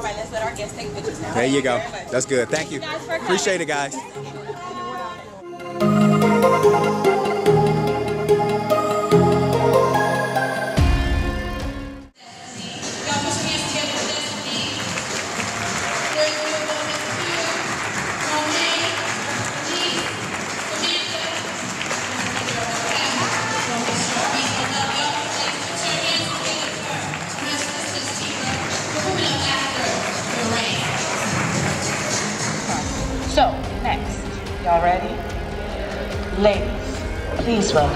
right, let's let our guests take pictures now. There you go. That's good. Thank you. Appreciate it, guys. So, next, y'all ready? Ladies, please welcome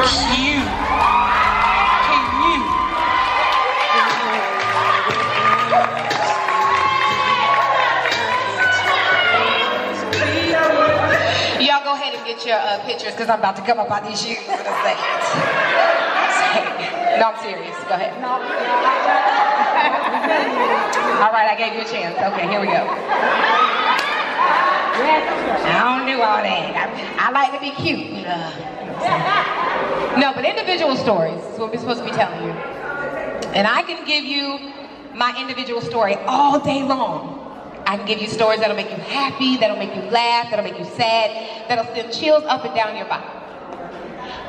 EQue. Y'all go ahead and get your pictures because I'm about to come up on these shoes in a second. No, I'm serious. Go ahead. All right, I gave you a chance. Okay, here we go. I don't do all that. I like to be cute. No, but individual stories is what we're supposed to be telling you. And I can give you my individual story all day long. I can give you stories that'll make you happy, that'll make you laugh, that'll make you sad, that'll send chills up and down your body.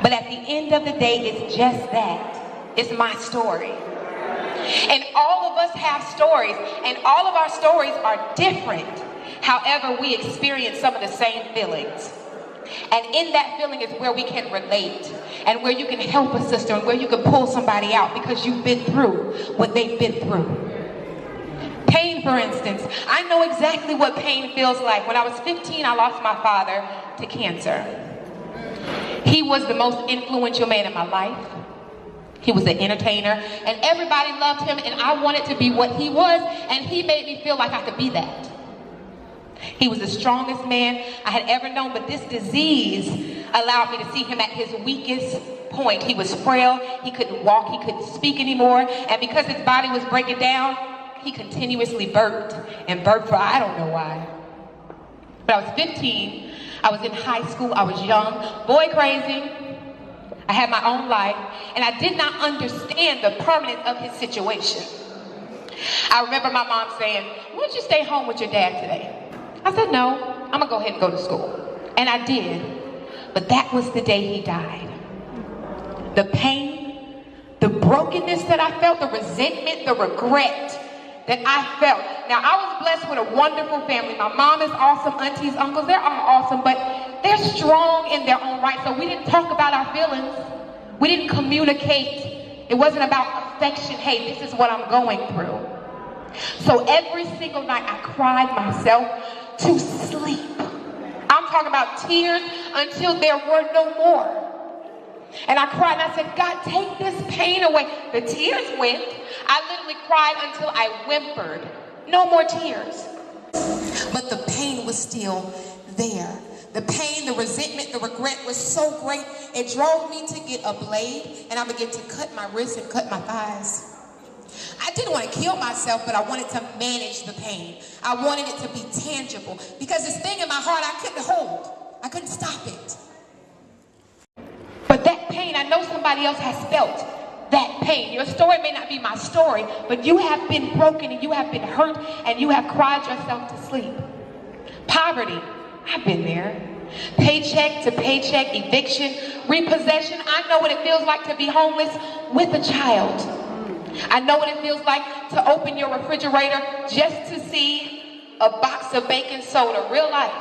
But at the end of the day, it's just that. It's my story. And all of us have stories, and all of our stories are different. However, we experience some of the same feelings. And in that feeling is where we can relate, and where you can help a sister, and where you can pull somebody out because you've been through what they've been through. Pain, for instance. I know exactly what pain feels like. When I was 15, I lost my father to cancer. He was the most influential man in my life. He was an entertainer, and everybody loved him, and I wanted to be what he was, and he made me feel like I could be that. He was the strongest man I had ever known, but this disease allowed me to see him at his weakest point. He was frail, he couldn't walk, he couldn't speak anymore, and because his body was breaking down, he continuously burped and burped for I don't know why. But I was 15, I was in high school, I was young, boy crazy. I had my own life, and I did not understand the permanence of his situation. I remember my mom saying, "Why don't you stay home with your dad today?" I said, "No, I'm gonna go ahead and go to school." And I did, but that was the day he died. The pain, the brokenness that I felt, the resentment, the regret that I felt. Now, I was blessed with a wonderful family. My mom is awesome, aunties, uncles, they're all awesome, but they're strong in their own right, so we didn't talk about our feelings. We didn't communicate. It wasn't about affection. Hey, this is what I'm going through. So every single night I cried myself to sleep. I'm talking about tears until there were no more. And I cried and I said, "God, take this pain away." The tears went. I literally cried until I whimpered. No more tears. But the pain was still there. The pain, the resentment, the regret was so great, it drove me to get a blade, and I began to cut my wrists and cut my thighs. I didn't want to kill myself, but I wanted to manage the pain. I wanted it to be tangible, because this thing in my heart I couldn't hold. I couldn't stop it. But that pain, I know somebody else has felt that pain. Your story may not be my story, but you have been broken and you have been hurt and you have cried yourself to sleep. Poverty, I've been there. Paycheck to paycheck, eviction, repossession. I know what it feels like to be homeless with a child. I know what it feels like to open your refrigerator just to see a box of baking soda, real life.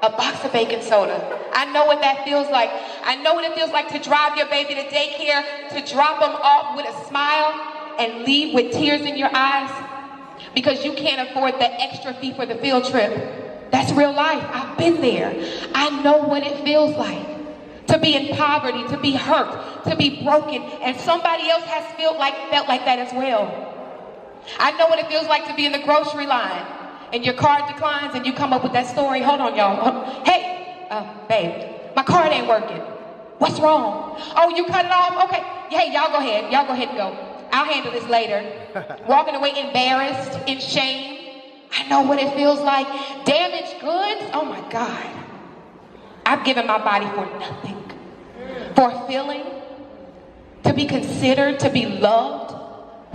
A box of baking soda. I know what that feels like. I know what it feels like to drive your baby to daycare, to drop them off with a smile and leave with tears in your eyes because you can't afford the extra fee for the field trip. That's real life. I've been there. I know what it feels like to be in poverty, to be hurt, to be broken, and somebody else has felt like that as well. I know what it feels like to be in the grocery line and your card declines and you come up with that story. Hold on, y'all. Hey, babe, my card ain't working. What's wrong? Oh, you cut it off? Okay. Hey, y'all go ahead. Y'all go ahead and go. I'll handle this later. Walking away embarrassed, in shame. I know what it feels like. Damaged goods? Oh my God. I've given my body for nothing. For a feeling, to be considered, to be loved,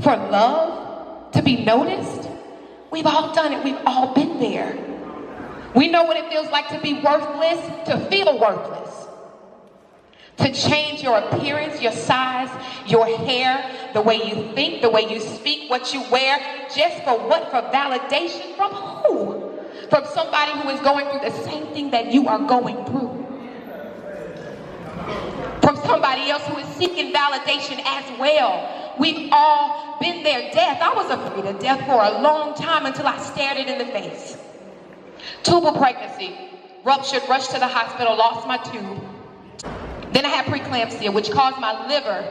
for love. to be noticed? We've all done it. We've all been there. We know what it feels like to be worthless, to feel worthless. To change your appearance, your size, your hair, the way you think, the way you speak, what you wear, just for what? For validation from who? From somebody who is going through the same thing that you are going through. From somebody else who is seeking validation as well. We've all been there. Death, I was afraid of death for a long time until I stared it in the face. Tubal pregnancy, ruptured, rushed to the hospital, lost my tube. Then I had preeclampsia, which caused my liver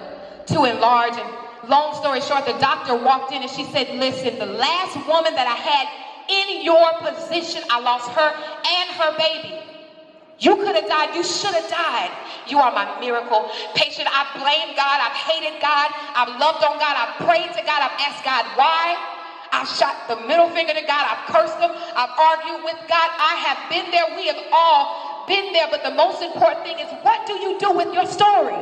to enlarge. And long story short, the doctor walked in and she said, listen, the last woman that I had in your position, I lost her and her baby. You could have died. You should have died. You are my miracle patient. I blamed God. I've hated God. I've loved on God. I've prayed to God. I've asked God why. I've shot the middle finger to God. I've cursed him. I've argued with God. I have been there. We have all been there. But the most important thing is, what do you do with your story?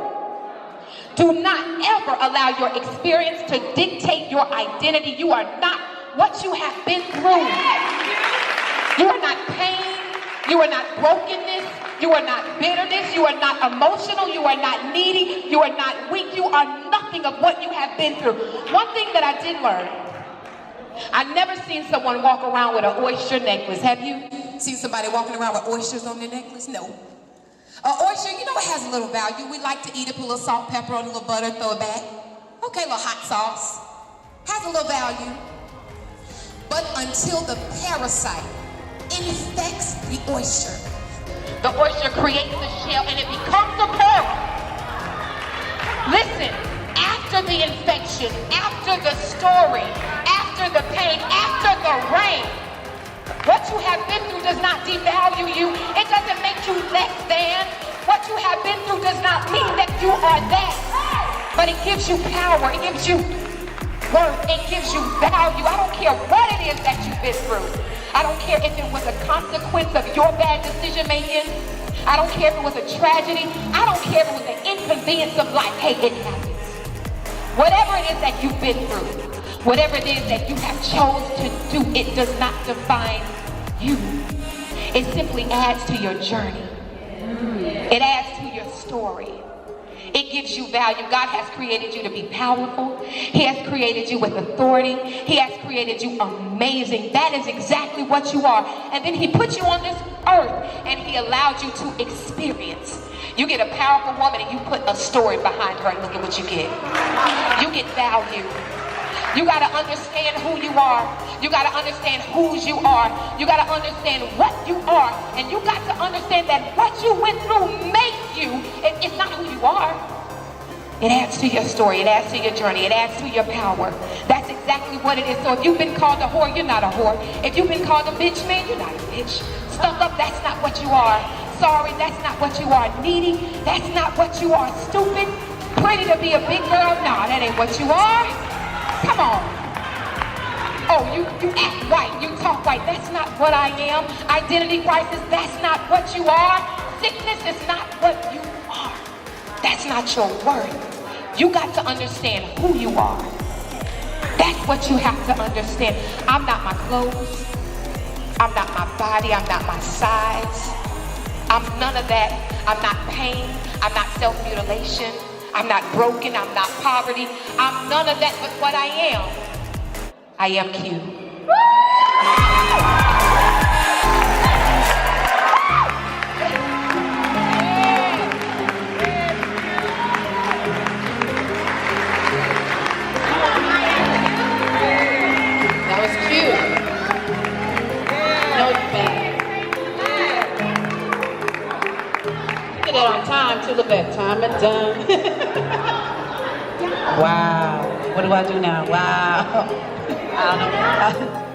Do not ever allow your experience to dictate your identity. You are not what you have been through. You are not pain. You are not brokenness. You are not bitterness. You are not emotional. You are not needy. You are not weak. You are nothing of what you have been through. One thing that I did learn, I've never seen someone walk around with an oyster necklace. Have you seen somebody walking around with oysters on their necklace? No. An oyster, you know, it has a little value. We like to eat it, put a little salt, pepper on, a little butter, throw it back. Okay, a little hot sauce. Has a little value. But until the parasite infects the oyster creates a shell and it becomes a pearl. Listen, after the infection, after the story, after the pain, after the rain, what you have been through does not devalue you. It doesn't make you less than. What you have been through does not mean that you are that. But it gives you power. It gives you worth. It gives you value. I don't care what it is that you've been through. I don't care if it was a consequence of your bad decision making. I don't care if it was a tragedy. I don't care if it was an inconvenience of life. Hey, it happens. Whatever it is that you've been through, whatever it is that you have chose to do, it does not define you. It simply adds to your journey. It adds to your story. It gives you value. God has created you to be powerful. He has created you with authority. He has created you amazing. That is exactly what you are. And then he put you on this earth and he allowed you to experience. You get a powerful woman and you put a story behind her and look at what you get. You get value. You got to understand who you are. You got to understand whose you are. You got to understand what you are. And you got to understand that what you went through makes you. It's not who you are. It adds to your story. It adds to your journey. It adds to your power. That's exactly what it is. So if you've been called a whore, you're not a whore. If you've been called a bitch, man, you're not a bitch. Stuck up, that's not what you are. Sorry, that's not what you are. Needy, that's not what you are. Stupid, pretty to be a big girl, nah, that ain't what you are. Come on. Oh, you act white, you talk white. That's not what I am. Identity crisis, that's not what you are. Sickness is not what you are. That's not your worth. You got to understand who you are. That's what you have to understand. I'm not my clothes. I'm not my body. I'm not my size. I'm none of that. I'm not pain. I'm not self-mutilation. I'm not broken, I'm not poverty. I'm none of that but what I am. I am EQue. That was cute. No, bad. Get it on time too. Look at that time and done. Wow. What do I do now? Wow. I don't know.